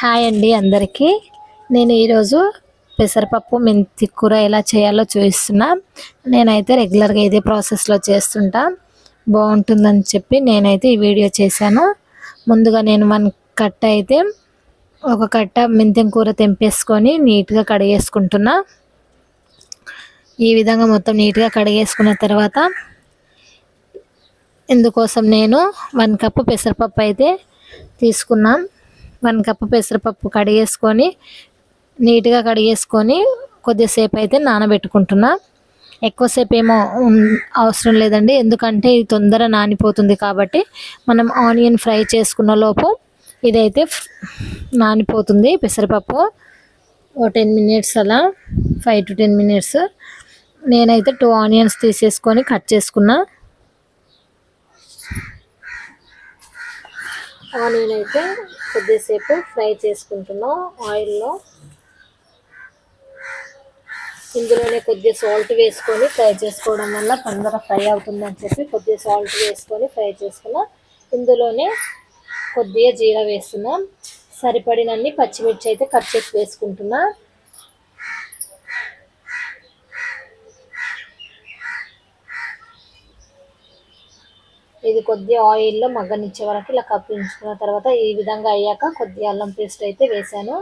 Hi అండి అందరికీ. నేను ఈరోజు పెసరపప్పు మెంతి కూర ఎలా చేయాలో చూపిస్తున్నా. నేనైతే రెగ్యులర్గా ఇదే ప్రాసెస్లో చేస్తుంటా, బాగుంటుందని చెప్పి నేనైతే ఈ వీడియో చేశాను. ముందుగా నేను ఒక కట్ట మెంతి కూర తెంపేసుకొని నీట్గా కడిగేసుకుంటున్నా. ఈ విధంగా మొత్తం నీట్గా కడిగేసుకున్న తర్వాత ఇందుకోసం నేను 1 కప్పు పెసరపప్పు అయితే తీసుకున్నాం. 1 కప్పు పెసరపప్పు కడిగేసుకొని నీట్గా కడిగేసుకొని కొద్దిసేపు అయితే నానబెట్టుకుంటున్నా. ఎక్కువసేపు ఏమో అవసరం లేదండి, ఎందుకంటే ఇది తొందర నానిపోతుంది కాబట్టి మనం ఆనియన్ ఫ్రై చేసుకున్న లోపు ఇదైతే నానిపోతుంది. పెసరపప్పు 10 మినిట్స్ అలా, 5 to 10 మినిట్స్. నేనైతే 2 ఆనియన్స్ తీసేసుకొని కట్ చేసుకున్నా. ఆనియన్ అయితే కొద్దిసేపు ఫ్రై చేసుకుంటున్నా ఆయిల్లో. ఇందులోనే కొద్దిగా సాల్ట్ వేసుకొని ఫ్రై చేసుకోవడం వల్ల తొందరగా ఫ్రై అవుతుందని చెప్పి కొద్దిగా సాల్ట్ వేసుకొని ఫ్రై చేసుకున్నా. ఇందులోనే కొద్దిగా జీరా వేస్తున్నా. సరిపడినన్ని పచ్చిమిర్చి అయితే కట్ చేసి వేసుకుంటున్నా. ఇది కొద్దిగా ఆయిల్లో మగ్గనిచ్చే వరకు ఇలా కప్పించుకున్న తర్వాత ఈ విధంగా అయ్యాక కొద్దిగా అల్లం పేస్ట్ అయితే వేసాను.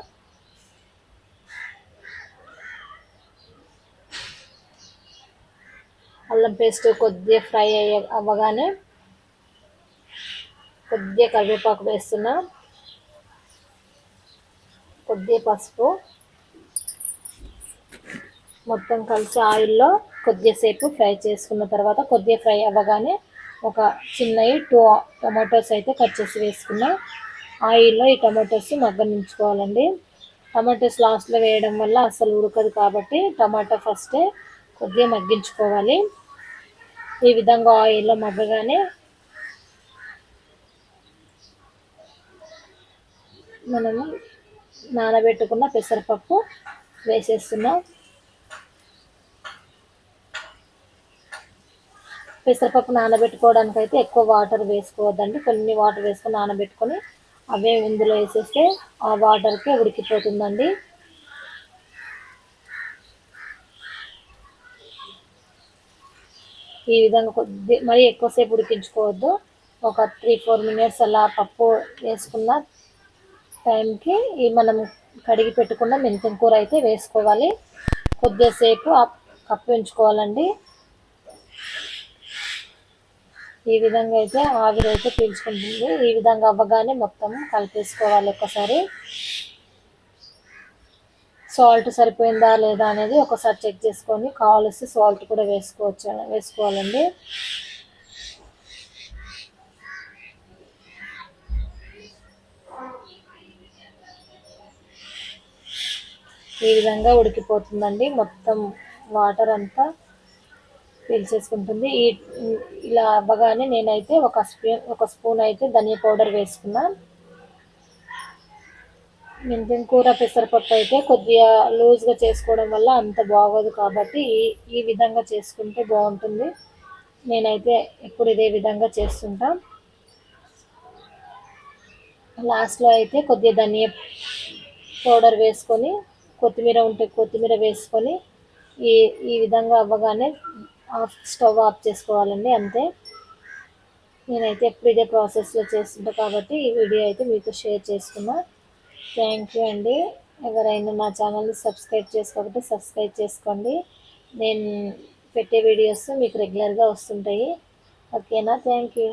అల్లం పేస్ట్ కొద్దిగా ఫ్రై అవ్వగానే కొద్దిగా కరివేపాకు వేస్తున్నా, కొద్దిగా పసుపు, మొత్తం కలిసి ఆయిల్లో కొద్దిసేపు ఫ్రై చేసుకున్న తర్వాత కొద్దిగా ఫ్రై అవ్వగానే ఒక చిన్నవి 2 టమాటోస్ అయితే కట్ చేసి వేసుకున్నా. ఆయిల్లో ఈ టమాటోస్ మగ్గనించుకోవాలండి. టమాటోస్ లాస్ట్లో వేయడం వల్ల అసలు ఉడకదు కాబట్టి టమాటా ఫస్టే కొద్దిగా మగ్గించుకోవాలి. ఈ విధంగా ఆయిల్లో మగ్గగానే మనము నానబెట్టుకున్న పెసరపప్పు వేసేస్తున్నాం. పెసరపప్పు నానబెట్టుకోవడానికి అయితే ఎక్కువ వాటర్ వేసుకోవద్దండి, కొన్ని వాటర్ వేసుకొని నానబెట్టుకొని అవే ఇందులో వేసేస్తే ఆ వాటర్కే ఉడికిపోతుందండి. ఈ విధంగా మరీ ఎక్కువసేపు ఉడికించుకోవద్దు. ఒక 3-4 మినిట్స్ అలా పప్పు వేసుకున్న టైంకి మనం కడిగి పెట్టుకున్న మెంతి కూర అయితే వేసుకోవాలి. కొద్దిసేపు కప్పించుకోవాలండి. ఈ విధంగా అయితే ఆవిరి అయితే పీల్చుకుంటుంది. ఈ విధంగా అవ్వగానే మొత్తం కలిపేసుకోవాలి. ఒకసారి సాల్ట్ సరిపోయిందా లేదా అనేది ఒకసారి చెక్ చేసుకొని కావాల్సి సాల్ట్ కూడా వేసుకోవాలండి. ఈ విధంగా ఉడికిపోతుందండి, మొత్తం వాటర్ అంతా పీల్చేసుకుంటుంది. ఇలా అవ్వగానే నేనైతే ఒక స్పూన్ అయితే ధనియా పౌడర్ వేసుకున్నా. మెంతి కూర పెసరపప్పు అయితే కొద్దిగా లూజ్గా చేసుకోవడం వల్ల అంత బాగోదు కాబట్టి ఈ విధంగా చేసుకుంటే బాగుంటుంది. నేనైతే ఎప్పుడు ఇదే విధంగా చేస్తుంటా. లాస్ట్లో అయితే కొద్దిగా ధనియా పౌడర్ వేసుకొని కొత్తిమీర ఉంటే కొత్తిమీర వేసుకొని ఈ విధంగా అవ్వగానే స్టవ్ ఆఫ్ చేసుకోవాలండి, అంతే. నేనైతే ఎప్పుడు ఇదే ప్రాసెస్లో చేస్తుంటా కాబట్టి ఈ వీడియో అయితే మీతో షేర్ చేసుకున్నా. థ్యాంక్ యూ అండి. ఎవరైనా నా ఛానల్ని సబ్స్క్రైబ్ చేసుకోకపోతే సబ్స్క్రైబ్ చేసుకోండి. నేను పెట్టే వీడియోస్ మీకు రెగ్యులర్గా వస్తుంటాయి. ఓకేనా? Thank you.